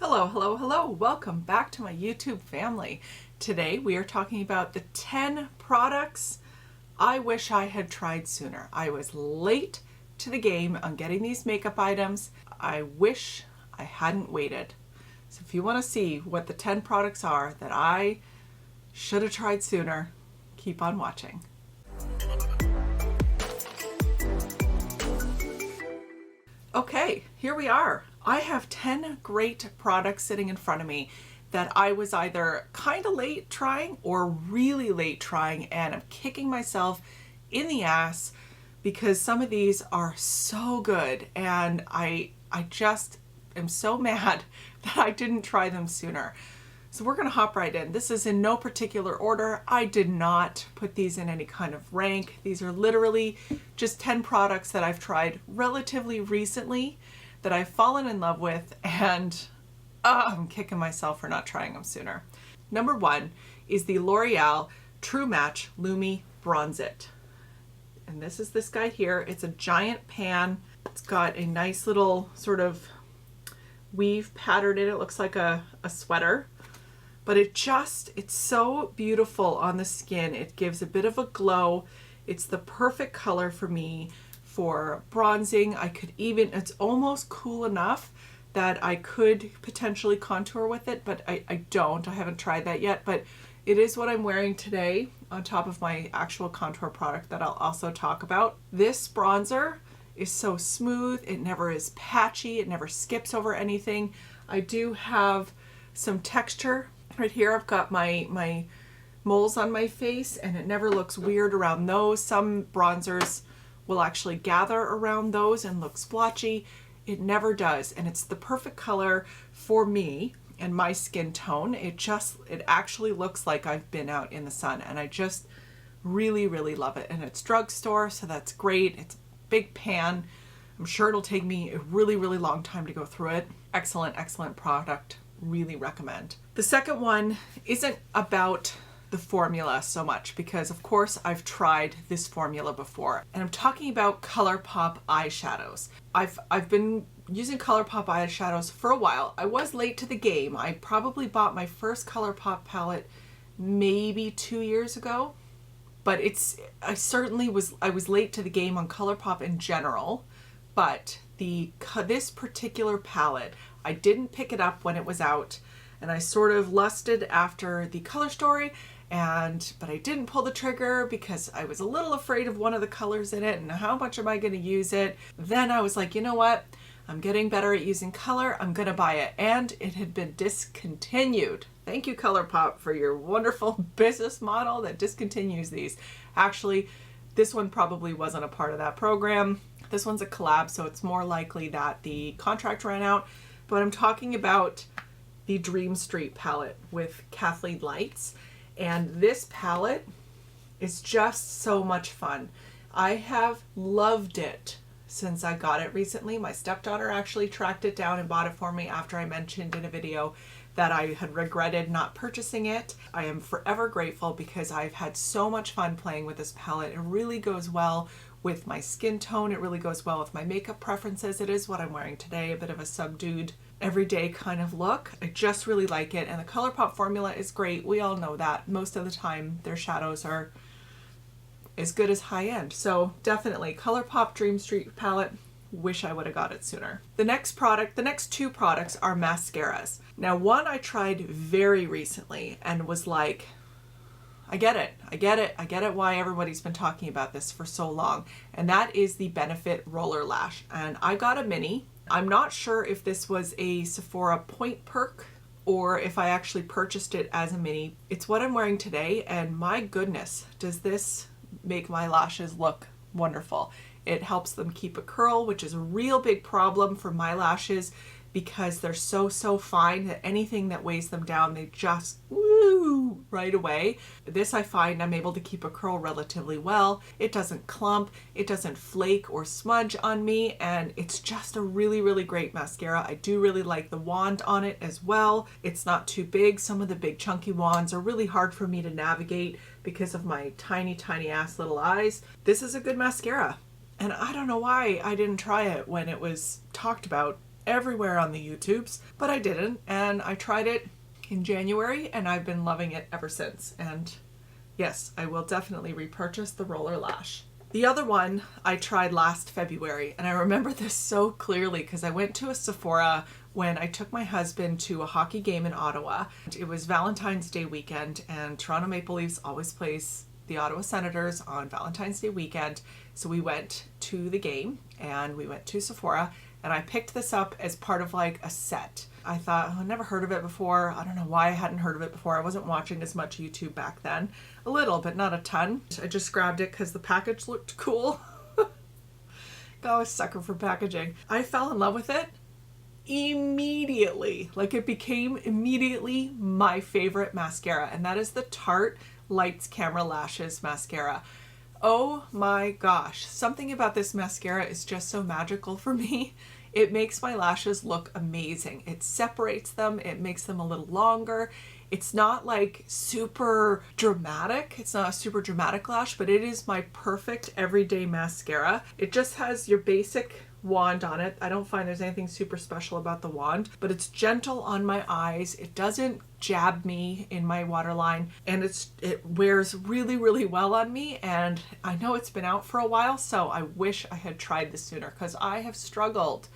Hello, hello, hello. Welcome back to my YouTube family. Today we are talking about the 10 products I wish I had tried sooner. I was late to the game on getting these makeup items. I wish I hadn't waited. So if you want to see what the 10 products are that I should have tried sooner, keep on watching. Okay, here we are. I have 10 great products sitting in front of me that I was either kind of late trying or really late trying, and I'm kicking myself in the ass because some of these are so good and I just am so mad that I didn't try them sooner. So we're gonna hop right in. This is in no particular order. I did not put these in any kind of rank. These are literally just 10 products that I've tried relatively recently that I've fallen in love with, and I'm kicking myself for not trying them sooner. Number one is the L'Oreal True Match Lumi Bronze It. And this is this guy here. It's a giant pan. It's got a nice little sort of weave pattern in it. It looks like a sweater. But it's so beautiful on the skin. It gives a bit of a glow. It's the perfect color for me for bronzing. It's almost cool enough that I could potentially contour with it, but I don't. I haven't tried that yet, but it is what I'm wearing today on top of my actual contour product that I'll also talk about. This bronzer is so smooth. It never is patchy. It never skips over anything. I do have some texture. Right here I've got my moles on my face, and it never looks weird around those. Some bronzers will actually gather around those and look splotchy. It never does, and it's the perfect color for me and my skin tone. It actually looks like I've been out in the sun, and I just really, really love it. And it's drugstore, so that's great. It's a big pan. I'm sure it'll take me a really, really long time to go through it. Excellent, excellent product. Really recommend. The second one isn't about the formula so much because of course I've tried this formula before, and I'm talking about Colourpop eyeshadows. I've been using Colourpop eyeshadows for a while. I was late to the game. I probably bought my first Colourpop palette maybe 2 years ago, but I was late to the game on Colourpop in general, but this particular palette, I didn't pick it up when it was out, and I sort of lusted after the color story, but I didn't pull the trigger because I was a little afraid of one of the colors in it and how much am I going to use it. Then I was like, you know what? I'm getting better at using color. I'm going to buy it. And it had been discontinued. Thank you, Colourpop, for your wonderful business model that discontinues these. Actually, this one probably wasn't a part of that program. This one's a collab, so it's more likely that the contract ran out. But I'm talking about the Dream Street palette with Kathleen Lights. And this palette is just so much fun. I have loved it since I got it recently. My stepdaughter actually tracked it down and bought it for me after I mentioned in a video that I had regretted not purchasing it. I am forever grateful because I've had so much fun playing with this palette. It really goes well with my skin tone. It really goes well with my makeup preferences. It is what I'm wearing today, a bit of a subdued everyday kind of look. I just really like it, and the Colourpop formula is great. We all know that. Most of the time their shadows are as good as high-end. So definitely Colourpop Dream Street palette. Wish I would have got it sooner. The next two products are mascaras. Now, one I tried very recently and was like, I get it why everybody's been talking about this for so long, and that is the Benefit Roller Lash. And I got a mini. I'm not sure if this was a Sephora point perk or if I actually purchased it as a mini. It's what I'm wearing today, and my goodness, does this make my lashes look wonderful. It helps them keep a curl, which is a real big problem for my lashes because they're so fine that anything that weighs them down, they just woo right away. This, I find I'm able to keep a curl relatively well. It doesn't clump, it doesn't flake or smudge on me, and it's just a really, really great mascara. I do really like the wand on it as well. It's not too big. Some of the big chunky wands are really hard for me to navigate because of my tiny ass little eyes. This is a good mascara, and I don't know why I didn't try it when it was talked about everywhere on the YouTubes, but I didn't, and I tried it in January and I've been loving it ever since. And yes, I will definitely repurchase the roller lash. The other one I tried last February, and I remember this so clearly because I went to a Sephora when I took my husband to a hockey game in Ottawa. It was Valentine's Day weekend, and Toronto Maple Leafs always plays the Ottawa Senators on Valentine's Day weekend. So we went to the game and we went to Sephora, and I picked this up as part of like a set. I thought, oh, I've never heard of it before. I don't know why I hadn't heard of it before. I wasn't watching as much YouTube back then. A little, but not a ton. I just grabbed it because the package looked cool. I was a sucker for packaging. I fell in love with it immediately. Like, it became immediately my favorite mascara, and that is the Tarte Lights Camera Lashes mascara. Oh my gosh, something about this mascara is just so magical for me. It makes my lashes look amazing. It separates them, it makes them a little longer. It's not like super dramatic. It's not a super dramatic lash, but it is my perfect everyday mascara. It just has your basic wand on it. I don't find there's anything super special about the wand, but it's gentle on my eyes. It doesn't jab me in my waterline, and it wears really, really well on me. And I know it's been out for a while, so I wish I had tried this sooner, because I have struggled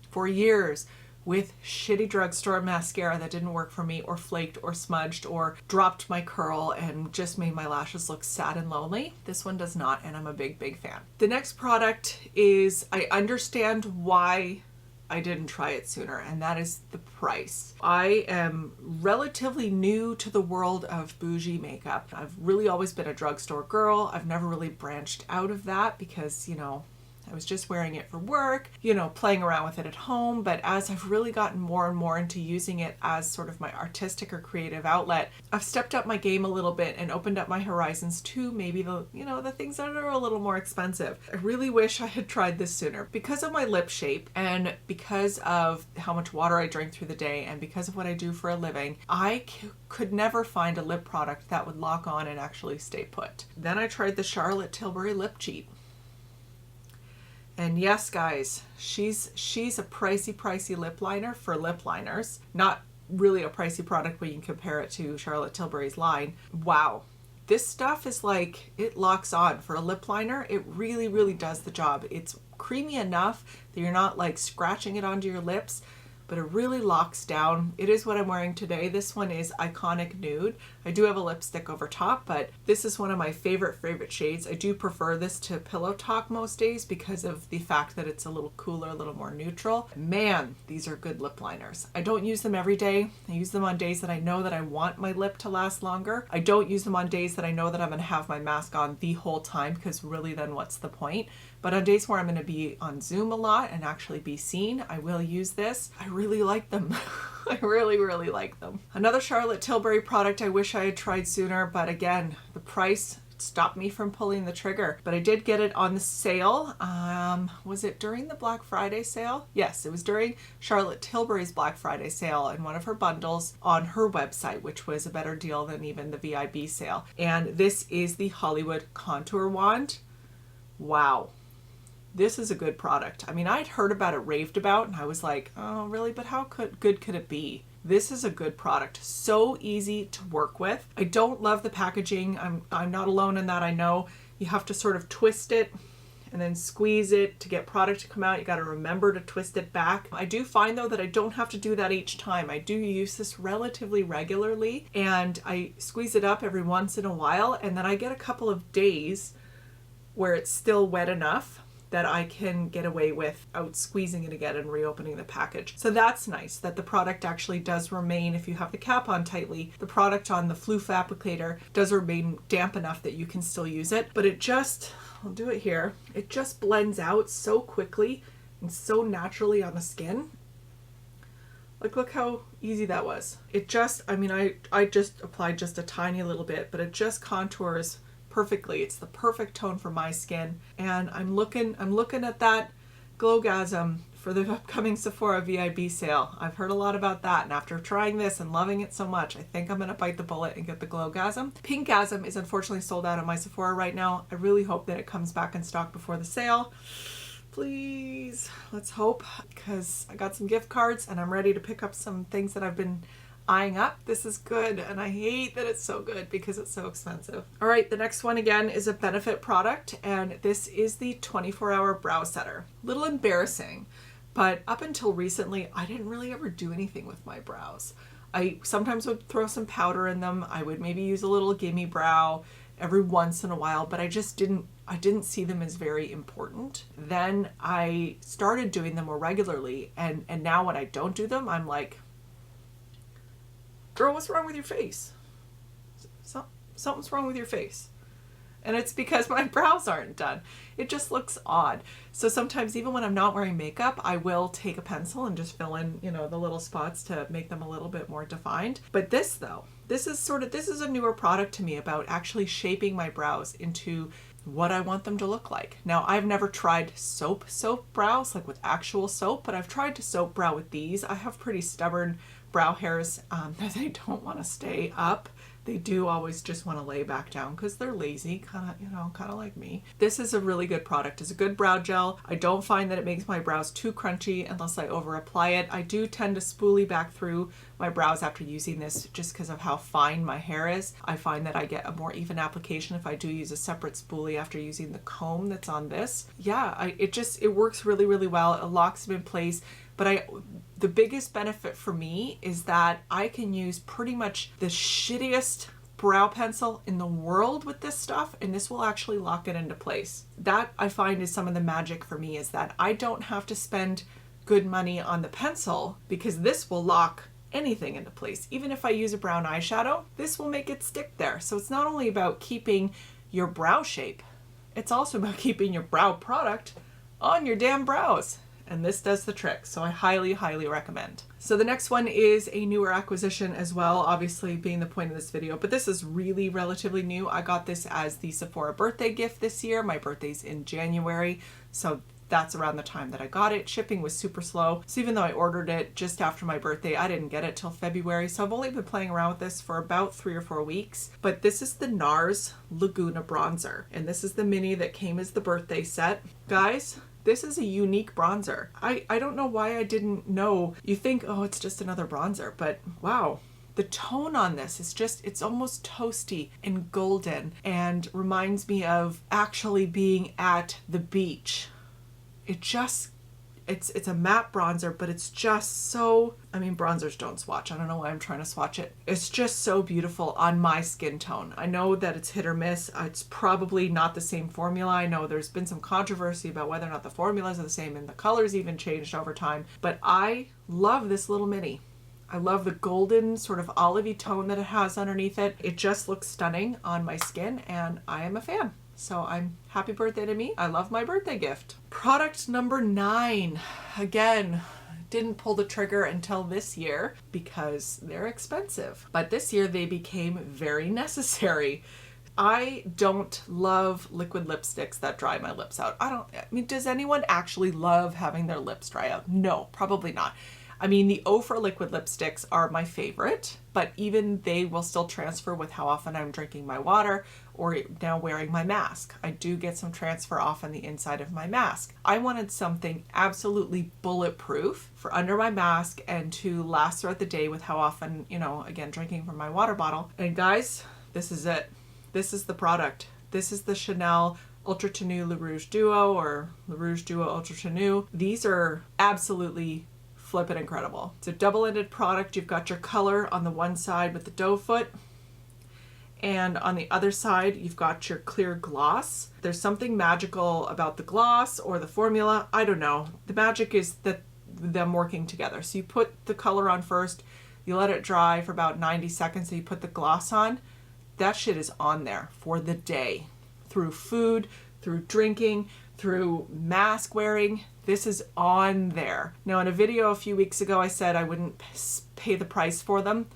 for years with shitty drugstore mascara that didn't work for me, or flaked or smudged or dropped my curl and just made my lashes look sad and lonely. This one does not, and I'm a big, big fan. The next product is, I understand why I didn't try it sooner, and that is the price. I am relatively new to the world of bougie makeup. I've really always been a drugstore girl. I've never really branched out of that because, you know, I was just wearing it for work, you know, playing around with it at home. But as I've really gotten more and more into using it as sort of my artistic or creative outlet, I've stepped up my game a little bit and opened up my horizons to maybe the, you know, the things that are a little more expensive. I really wish I had tried this sooner. Because of my lip shape, and because of how much water I drink through the day, and because of what I do for a living, I could never find a lip product that would lock on and actually stay put. Then I tried the Charlotte Tilbury Lip Cheat. And yes, guys, she's a pricey lip liner for lip liners. Not really a pricey product when you can compare it to Charlotte Tilbury's line. Wow. This stuff is like, it locks on. For a lip liner, it really, really does the job. It's creamy enough that you're not like scratching it onto your lips, but it really locks down. It is what I'm wearing today. This one is Iconic Nude. I do have a lipstick over top, but this is one of my favorite shades. I do prefer this to Pillow Talk most days because of the fact that it's a little cooler, a little more neutral. Man, these are good lip liners. I don't use them every day. I use them on days that I know that I want my lip to last longer. I don't use them on days that I know that I'm gonna have my mask on the whole time, because really then what's the point? But on days where I'm going to be on Zoom a lot and actually be seen, I will use this. I really like them. I really, really like them. Another Charlotte Tilbury product I wish I had tried sooner, but again, the price stopped me from pulling the trigger. But I did get it on the sale. Was it during the Black Friday sale? Yes, it was during Charlotte Tilbury's Black Friday sale in one of her bundles on her website, which was a better deal than even the VIB sale. And this is the Hollywood Contour Wand. Wow. This is a good product. I mean, I'd heard about it raved about, and I was like, oh, really? But how good could it be? This is a good product. So easy to work with. I don't love the packaging. I'm not alone in that. I know you have to sort of twist it and then squeeze it to get product to come out. You got to remember to twist it back. I do find though that I don't have to do that each time. I do use this relatively regularly, and I squeeze it up every once in a while, and then I get a couple of days where it's still wet enough that I can get away without squeezing it again and reopening the package. So that's nice that the product actually does remain, if you have the cap on tightly, the product on the floof applicator does remain damp enough that you can still use it. But it just, I'll do it here, it just blends out so quickly and so naturally on the skin. Like, look how easy that was. It just, I mean, I just applied just a tiny little bit, but it just contours perfectly. It's the perfect tone for my skin, and I'm looking at that Glowgasm for the upcoming Sephora VIB sale. I've heard a lot about that, and after trying this and loving it so much, I think I'm gonna bite the bullet and get the Glowgasm. Pinkgasm is unfortunately sold out at my Sephora right now. I really hope that it comes back in stock before the sale. Please, let's hope, because I got some gift cards and I'm ready to pick up some things that I've been eyeing up. This is good, and I hate that it's so good because it's so expensive. All right, the next one again is a Benefit product, and this is the 24-hour brow setter. Little embarrassing, but up until recently, I didn't really ever do anything with my brows. I sometimes would throw some powder in them. I would maybe use a little gimme brow every once in a while, but I didn't see them as very important. Then I started doing them more regularly, and now when I don't do them, I'm like, girl, what's wrong with your face? Something's wrong with your face. And it's because my brows aren't done. It just looks odd. So sometimes even when I'm not wearing makeup, I will take a pencil and just fill in, the little spots to make them a little bit more defined. But this though, this is a newer product to me about actually shaping my brows into what I want them to look like. Now, I've never tried soap brows, like with actual soap, but I've tried to soap brow with these. I have pretty stubborn brow hairs that they don't want to stay up. They do always just want to lay back down because they're lazy, kind of like me. This is a really good product. It's a good brow gel. I don't find that it makes my brows too crunchy unless I over apply it. I do tend to spoolie back through my brows after using this just because of how fine my hair is. I find that I get a more even application if I do use a separate spoolie after using the comb that's on this. Yeah, it works really, really well. It locks them in place. But the biggest benefit for me is that I can use pretty much the shittiest brow pencil in the world with this stuff, and this will actually lock it into place. That I find is some of the magic for me, is that I don't have to spend good money on the pencil because this will lock anything into place. Even if I use a brown eyeshadow, this will make it stick there. So it's not only about keeping your brow shape, it's also about keeping your brow product on your damn brows. And this does the trick, so I highly, highly recommend. So the next one is a newer acquisition as well, obviously being the point of this video, but this is really relatively new. I got this as the Sephora birthday gift this year. My birthday's in January, so that's around the time that I got it. Shipping was super slow, so even though I ordered it just after my birthday, I didn't get it till February, so I've only been playing around with this for about 3 or 4 weeks. But this is the NARS Laguna Bronzer, and this is the mini that came as the birthday set. Guys, this is a unique bronzer. I don't know why I didn't know. You think, oh, it's just another bronzer, but wow. The tone on this is it's almost toasty and golden and reminds me of actually being at the beach. It's a matte bronzer, but it's just so, bronzers don't swatch. I don't know why I'm trying to swatch it. It's just so beautiful on my skin tone. I know that it's hit or miss. It's probably not the same formula. I know there's been some controversy about whether or not the formulas are the same and the colors even changed over time, but I love this little mini. I love the golden sort of olivey tone that it has underneath it. It just looks stunning on my skin and I am a fan. So happy birthday to me. I love my birthday gift. Product number 9. Again, didn't pull the trigger until this year because they're expensive. But this year they became very necessary. I don't love liquid lipsticks that dry my lips out. Does anyone actually love having their lips dry out? No, probably not. The Ofra liquid lipsticks are my favorite, but even they will still transfer with how often I'm drinking my water or now wearing my mask. I do get some transfer off on the inside of my mask. I wanted something absolutely bulletproof for under my mask and to last throughout the day with how often, again, drinking from my water bottle. And guys, this is it. This is the product. This is the Chanel Ultra Tenue Le Rouge Duo or Le Rouge Duo Ultra Tenue. These are absolutely flippin' incredible. It's a double-ended product. You've got your color on the one side with the doe foot, and on the other side you've got your clear gloss. There's something magical about the gloss or the formula. I don't know. The magic is that them working together. So you put the color on first, you let it dry for about 90 seconds, so you put the gloss on. That shit is on there for the day. Through food, through drinking, through mask wearing, this is on there. Now, in a video a few weeks ago, I said I wouldn't pay the price for them.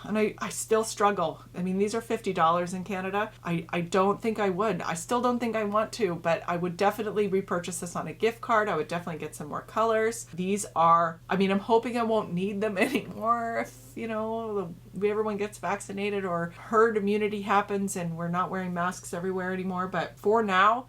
And I still struggle. These are $50 in Canada. I don't think I would. I still don't think I want to, but I would definitely repurchase this on a gift card. I would definitely get some more colors. These are, I'm hoping I won't need them anymore if, everyone gets vaccinated or herd immunity happens and we're not wearing masks everywhere anymore. But for now,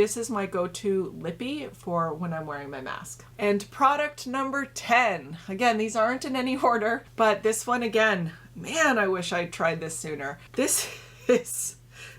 this is my go-to lippy for when I'm wearing my mask. And product number 10. Again, these aren't in any order, but this one again, man, I wish I'd tried this sooner. This is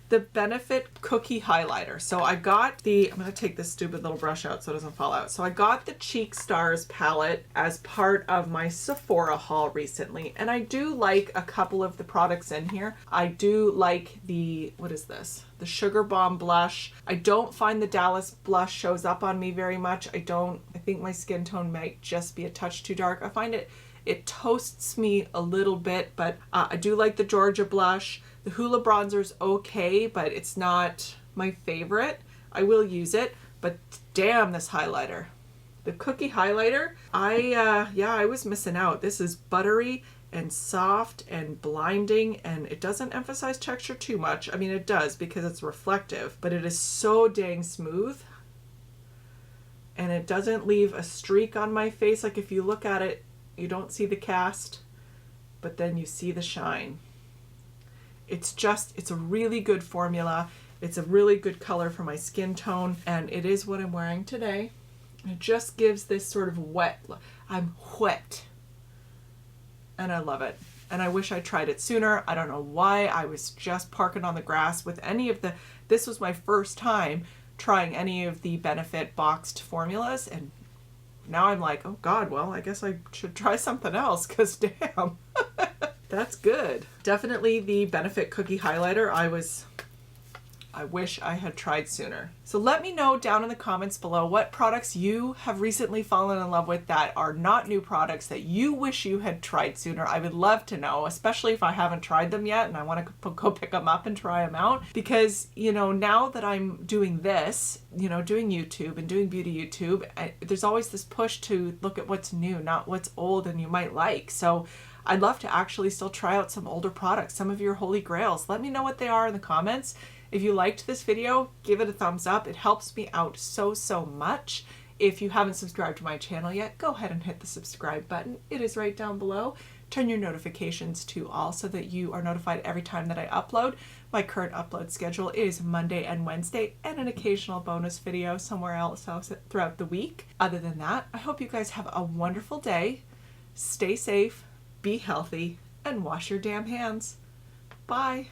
the Benefit Cookie Highlighter. So I got the, I'm gonna take this stupid little brush out so it doesn't fall out. So I got the Cheek Stars palette as part of my Sephora haul recently. And I do like a couple of the products in here. I do like the, what is this? The Sugar Bomb blush. I don't find the Dallas blush shows up on me very much. I think my skin tone might just be a touch too dark. I find it toasts me a little bit, but I do like the Georgia blush. The Hoola bronzer's okay, but it's not my favorite. I will use it, but damn, this highlighter. The Cookie Highlighter, I was missing out. This is buttery and soft and blinding, and it doesn't emphasize texture too much. I mean, it does because it's reflective, but it is so dang smooth. And it doesn't leave a streak on my face. Like if you look at it, you don't see the cast, but then you see the shine. It's a really good formula. It's a really good color for my skin tone, and it is what I'm wearing today. It just gives this sort of wet look. I'm wet, and I love it. And I wish I tried it sooner. I don't know why. I was just parking on the grass with any of the, this was my first time trying any of the Benefit boxed formulas, and now I'm like, oh God, well, I guess I should try something else, because damn. That's good. Definitely the Benefit Cookie Highlighter. I wish I had tried sooner. So let me know down in the comments below what products you have recently fallen in love with that are not new products that you wish you had tried sooner. I would love to know, especially if I haven't tried them yet and I want to go pick them up and try them out. Because, you know, now that I'm doing this, you know, doing YouTube and doing beauty YouTube, there's always this push to look at what's new, not what's old and you might like. So I'd love to actually still try out some older products, some of your holy grails. Let me know what they are in the comments. If you liked this video, give it a thumbs up. It helps me out so much. If you haven't subscribed to my channel yet, go ahead and hit the subscribe button. It is right down below. Turn your notifications to all so that you are notified every time that I upload. My current upload schedule is Monday and Wednesday, and an occasional bonus video somewhere else throughout the week. Other than that, I hope you guys have a wonderful day. Stay safe, be healthy, and wash your damn hands. Bye.